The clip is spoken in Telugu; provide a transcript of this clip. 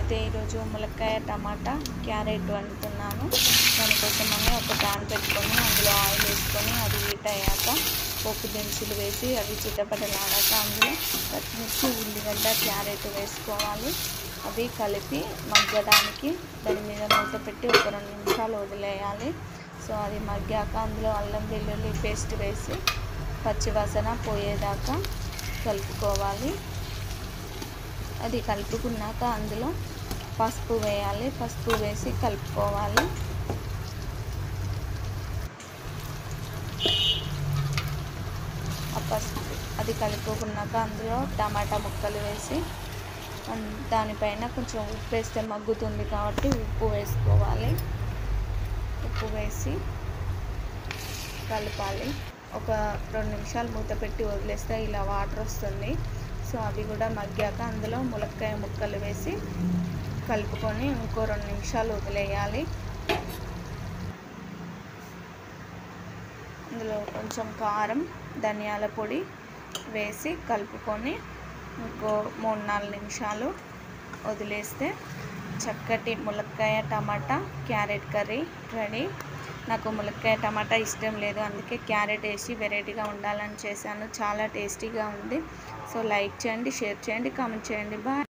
నేనైతే ఈరోజు ములక్కాయ టమాటా క్యారెట్ వండుతున్నాను. దానికోసమని ఒక ప్యాన్ పెట్టుకొని అందులో ఆయిల్ వేసుకొని అది హీట్ అయ్యాక పోపు దినుసులు వేసి అవి చిటపటలాడాక అందులో పచ్చిమిర్చి, ఉల్లిగడ్డ, క్యారెట్ వేసుకోవాలి. అవి కలిపి మగ్గడానికి దాని మీద మూత పెట్టి ఒక 2 నిమిషాలు వదిలేయాలి. సో అది మగ్గాక అందులో అల్లం వెల్లుల్లి పేస్ట్ వేసి పచ్చివాసన పోయేదాకా కలుపుకోవాలి. అది కలుపుకున్నాక అందులో పసుపు వేయాలి. పసుపు వేసి కలుపుకోవాలి. ఆ పసుపు అది కలుపుకున్నాక అందులో టమాటా ముక్కలు వేసి దానిపైన కొంచెం ఉప్పు వేస్తే మగ్గుతుంది కాబట్టి ఉప్పు వేసుకోవాలి. ఉప్పు వేసి కలపాలి. ఒక 2 నిమిషాలు మూత పెట్టి వదిలేస్తే ఇలా వాటర్ వస్తుంది. సో అవి కూడా మగ్గాక అందులో ములక్కాయ ముక్కలు వేసి కలుపుకొని ఇంకో 2 నిమిషాలు వదిలేయాలి. అందులో కొంచెం కారం, ధనియాల పొడి వేసి కలుపుకొని ఇంకో 3-4 నిమిషాలు వదిలేస్తే చక్కటి ములక్కాయ టమాటా క్యారెట్ కర్రీ రెడీ. నాకు ములక్కాయ టమాటా ఇష్టం లేదు, అందుకే క్యారెట్ వేసి వెరైటీగా ఉండాలని చేశాను. చాలా టేస్టీగా ఉంది. సో లైక్ చేయండి, షేర్ చేయండి, కామెంట్ చేయండి. బాయ్.